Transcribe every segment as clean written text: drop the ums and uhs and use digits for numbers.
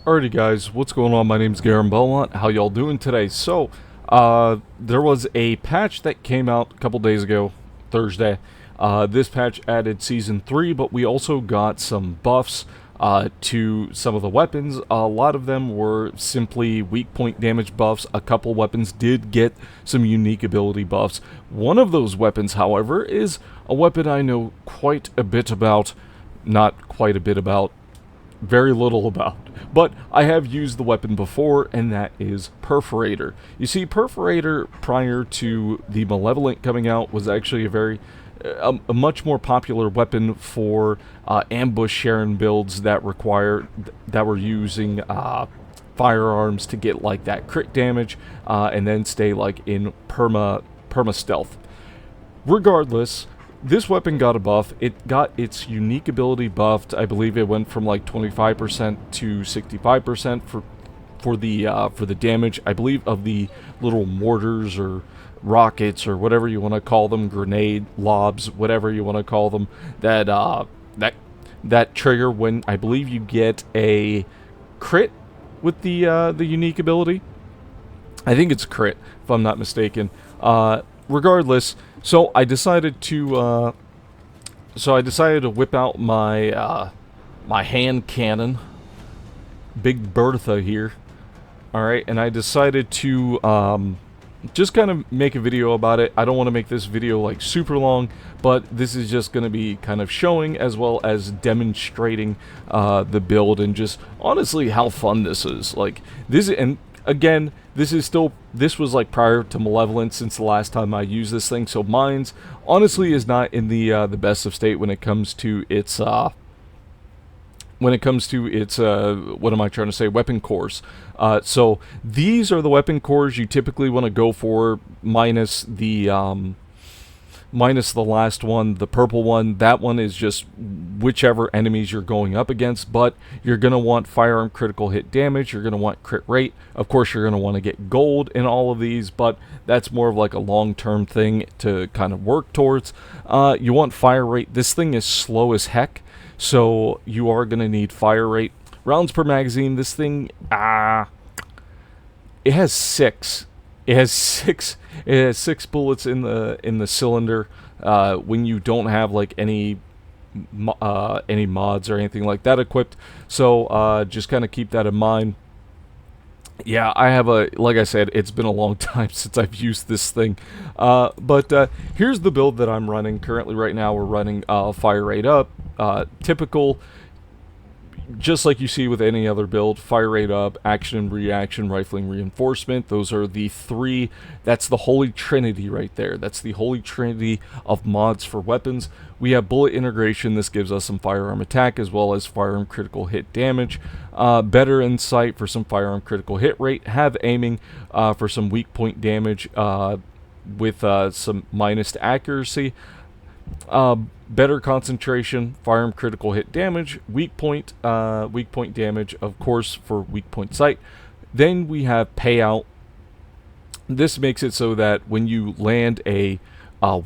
Alrighty guys, what's going on? My name's Garen Belmont. How y'all doing today? So, there was a patch that came out a couple days ago, Thursday. This patch added Season 3, but we also got some buffs to some of the weapons. A lot of them were simply weak point damage buffs. A couple weapons did get some unique ability buffs. One of those weapons, however, is a weapon I know quite a bit about. Not quite a bit about. Very little about, but I have used the weapon before, and that is Perforator. You see, Perforator, prior to the Malevolent coming out, was actually a much more popular weapon for Ambushed Sharen builds that were using firearms to get like that crit damage, and then stay like in perma stealth. Regardless, this weapon got a buff. It got its unique ability buffed. I believe it went from like 25% to 65% for the damage. I believe of the little mortars or rockets or whatever you want to call them, grenade lobs, whatever you want to call them. That trigger when I believe you get a crit with the unique ability. I think it's crit if I'm not mistaken. Regardless, so I decided to whip out my my hand cannon, Big Bertha here. All right, and I decided to just kind of make a video about it. I don't want to make this video like super long, but this is just going to be kind of showing as well as demonstrating the build and just honestly how fun this is. Like this, and again, this was like prior to Malevolent since the last time I used this thing, so mine's honestly is not in the best of state when it comes to its what am I trying to say, weapon cores. So these are the weapon cores you typically want to go for, minus the last one, the purple one. That one is just whichever enemies you're going up against, but you're going to want firearm critical hit damage, you're going to want crit rate, of course you're going to want to get gold in all of these, but that's more of like a long-term thing to kind of work towards. You want fire rate. This thing is slow as heck, so you are going to need fire rate. Rounds per magazine, this thing, it has six. It has six bullets in the cylinder. When you don't have like any mods or anything like that equipped, so just kind of keep that in mind. Yeah, I have like I said, it's been a long time since I've used this thing, but here's the build that I'm running currently. Right now, we're running fire rate up, typical. Just like you see with any other build, fire rate up, action and reaction, rifling reinforcement. Those are the three. That's the holy trinity right there. That's the holy trinity of mods for weapons. We have bullet integration. This gives us some firearm attack as well as firearm critical hit damage. Better insight for some firearm critical hit rate. Have aiming for some weak point damage with some minus to accuracy. Better concentration, firearm critical hit damage, weak point damage, of course, for weak point sight. Then we have payout. This makes it so that when you land a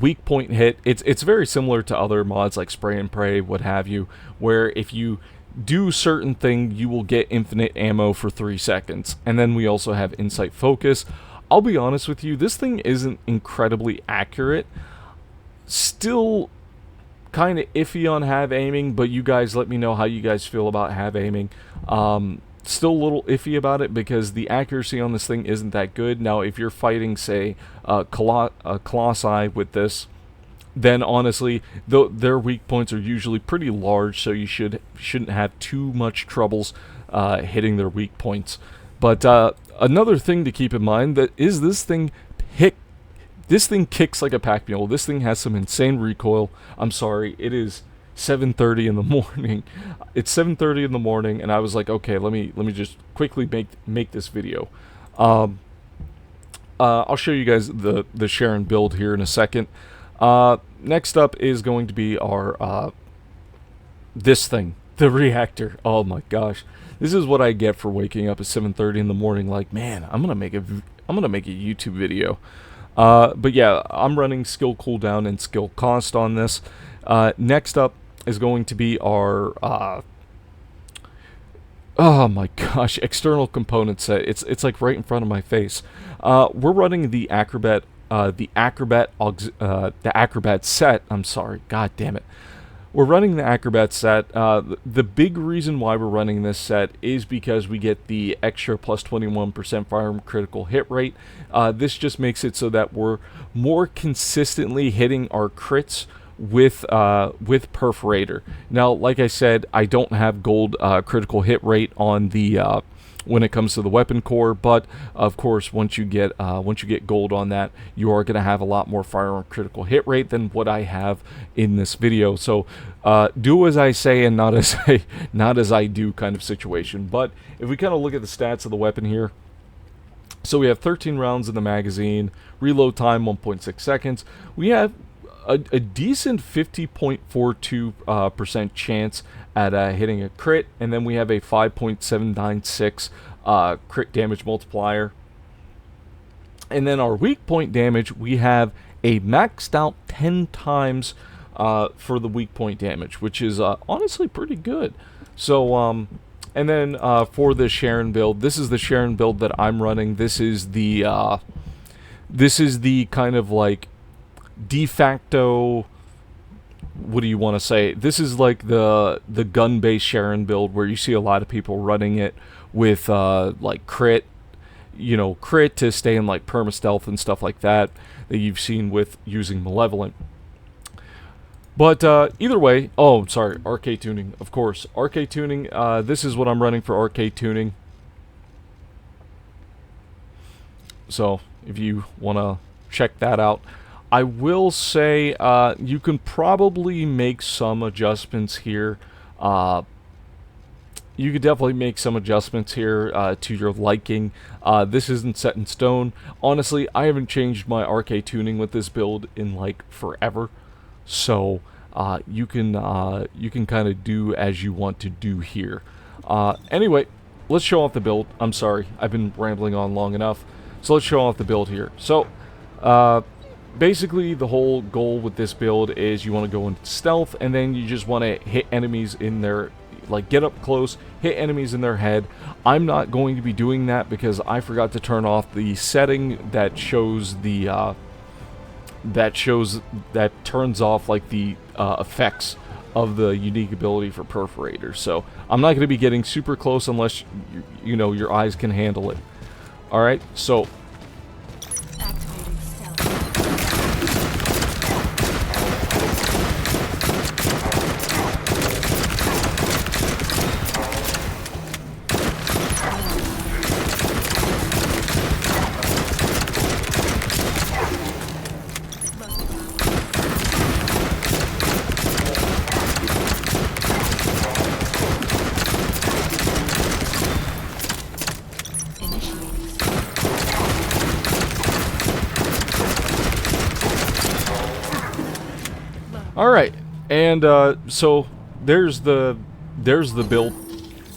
weak point hit, it's very similar to other mods like spray and pray, what have you, where if you do certain thing, you will get infinite ammo for 3 seconds. And then we also have insight focus. I'll be honest with you, this thing isn't incredibly accurate. Still kind of iffy on have aiming, but you guys let me know how you guys feel about have aiming. Still a little iffy about it because the accuracy on this thing isn't that good. Now, if you're fighting, say, Colossi with this, then honestly, their weak points are usually pretty large, so you shouldn't have too much troubles hitting their weak points. But another thing to keep in mind that is this thing kicks like a pack mule. This thing has some insane recoil. I'm sorry, it is 7:30 in the morning. It's 7:30 in the morning, and I was like, okay, let me just quickly make this video. I'll show you guys the Sharon build here in a second. Next up is going to be our this thing, the reactor. Oh my gosh, this is what I get for waking up at 7:30 in the morning. Like, man, I'm gonna make a YouTube video. But yeah, I'm running skill cooldown and skill cost on this. Next up is going to be our Oh my gosh, external component set. It's like right in front of my face. We're running the Acrobat set. I'm sorry. God damn it. We're running the Acrobat set. The big reason why we're running this set is because we get the extra plus 21% firearm critical hit rate. This just makes it so that we're more consistently hitting our crits with Perforator. Now, like I said, I don't have gold critical hit rate on the when it comes to the weapon core, but of course, once you get gold on that, you are going to have a lot more firearm critical hit rate than what I have in this video. So do as I say and not as I do kind of situation. But if we kind of look at the stats of the weapon here, so we have 13 rounds in the magazine, reload time 1.6 seconds. We have a decent 50.42% chance at hitting a crit, and then we have a 5.796 crit damage multiplier. And then our weak point damage, we have a maxed out 10 times for the weak point damage, which is honestly pretty good. So, and then for the Sharon build, this is the Sharon build that I'm running. This is the kind of like de facto, what do you want to say? This is like the gun-based Sharon build where you see a lot of people running it with like crit, crit to stay in like perma-stealth and stuff like that you've seen with using Malevolent. But either way, oh, sorry, arcade tuning, of course. Arcade tuning, this is what I'm running for arcade tuning. So if you want to check that out. I will say you can probably make some adjustments here. You could definitely make some adjustments here to your liking. This isn't set in stone. Honestly, I haven't changed my arcade tuning with this build in like forever. So you can kind of do as you want to do here. Anyway, let's show off the build. I'm sorry, I've been rambling on long enough. So let's show off the build here. So basically, the whole goal with this build is you want to go into stealth, and then you just want to hit enemies in their, like, get up close, hit enemies in their head. I'm not going to be doing that because I forgot to turn off the setting that shows the, that turns off, like, the effects of the unique ability for Perforator. So I'm not going to be getting super close unless, you know, your eyes can handle it. Alright, so alright, and so there's the build,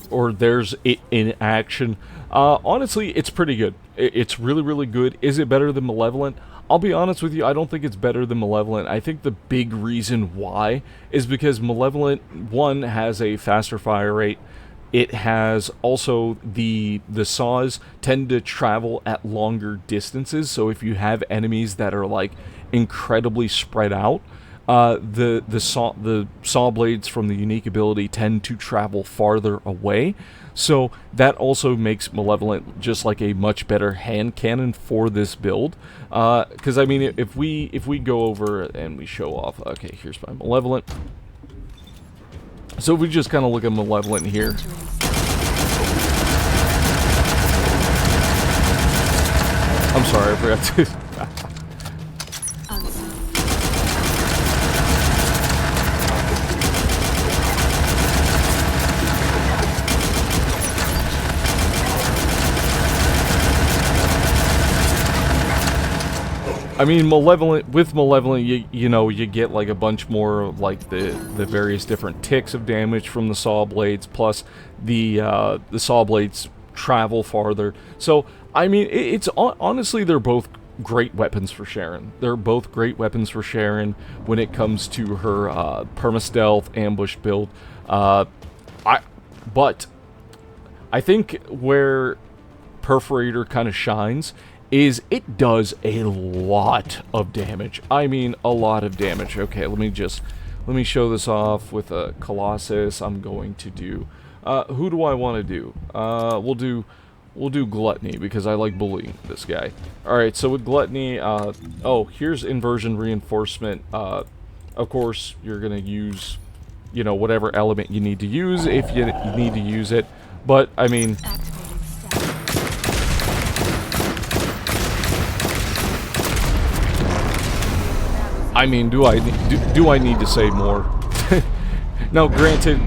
or there's it in action. Honestly, it's pretty good. It's really, really good. Is it better than Malevolent? I'll be honest with you, I don't think it's better than Malevolent. I think the big reason why is because Malevolent, one, has a faster fire rate. It has also the saws tend to travel at longer distances, so if you have enemies that are like incredibly spread out, the saw blades from the unique ability tend to travel farther away, so that also makes Malevolent just like a much better hand cannon for this build. Because I mean, if we go over and we show off, okay, here's my Malevolent. So if we just kind of look at Malevolent here. I'm sorry, I forgot to. I mean, with Malevolent, you know, you get like a bunch more of like the various different ticks of damage from the saw blades, plus the saw blades travel farther. So, I mean, it's honestly, they're both great weapons for Sharon. They're both great weapons for Sharon when it comes to her perma-stealth ambush build. But I think where Perforator kind of shines is it does a lot of damage. I mean, a lot of damage. Okay, let me show this off with a Colossus. I'm going to do, who do I want to do? We'll do Gluttony, because I like bullying this guy. Alright, so with Gluttony, oh, here's Inversion Reinforcement. Of course, you're gonna use, you know, whatever element you need to use, if you need to use it. But, I mean... do I need to say more? Now, granted,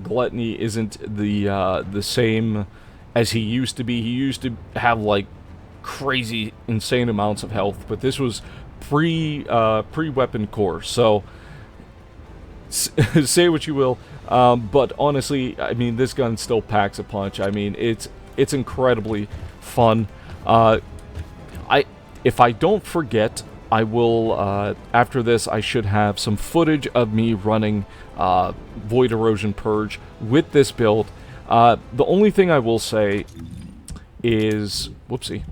Gluttony isn't the same as he used to be. He used to have like crazy, insane amounts of health, but this was pre-weapon core. So say what you will, but honestly, I mean, this gun still packs a punch. I mean, it's incredibly fun. If I don't forget, I will, after this, I should have some footage of me running Void Erosion Purge with this build. The only thing I will say is... Whoopsie.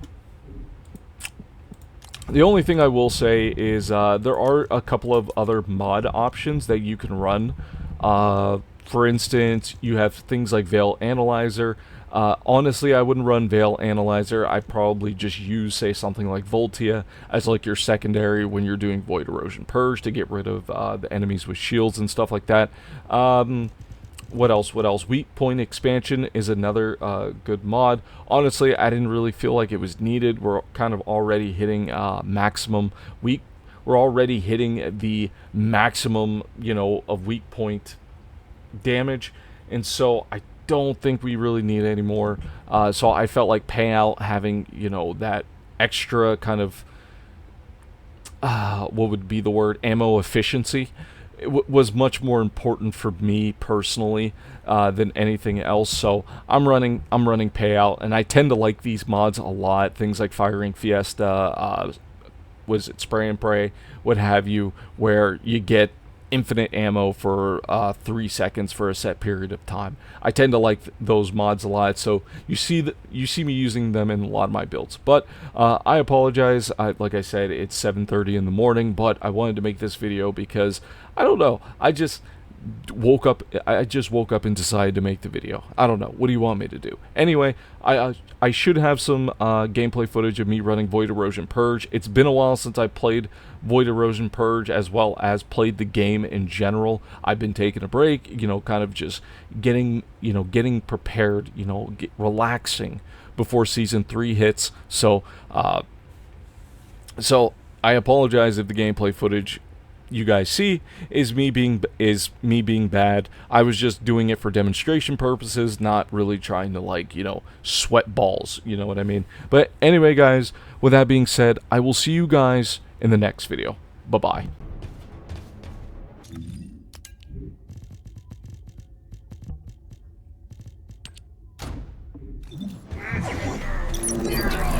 The only thing I will say is there are a couple of other mod options that you can run. For instance, you have things like Veil Analyzer. Honestly, I wouldn't run Veil Analyzer. I'd probably just use, say, something like Voltia as like your secondary when you're doing Void Erosion Purge to get rid of the enemies with shields and stuff like that. What else? Weak Point Expansion is another good mod. Honestly, I didn't really feel like it was needed. We're kind of already hitting maximum weak. We're already hitting the maximum, you know, of weak point damage, and so I don't think we really need any more. So I felt like payout having, you know, that extra kind of what would be the word, ammo efficiency, was much more important for me personally than anything else. So I'm running payout, and I tend to like these mods a lot. Things like Firing Fiesta, was it Spray and Pray, what have you, where you get infinite ammo for 3 seconds for a set period of time. I tend to like those mods a lot, so you see me using them in a lot of my builds. But I apologize. Like I said, it's 7:30 in the morning, but I wanted to make this video because I don't know. I just woke up and decided to make the video. I don't know. What do you want me to do? Anyway, I should have some gameplay footage of me running Void Erosion Purge. It's been a while since I played Void Erosion Purge, as well as played the game in general. I've been taking a break, you know, kind of just getting prepared, you know, relaxing before Season 3 hits. So I apologize if the gameplay footage you guys see is me being bad. I was just doing it for demonstration purposes, not really trying to, like, you know, sweat balls, you know what I mean? But anyway, guys, with that being said, I will see you guys in the next video. Bye-bye. Yeah.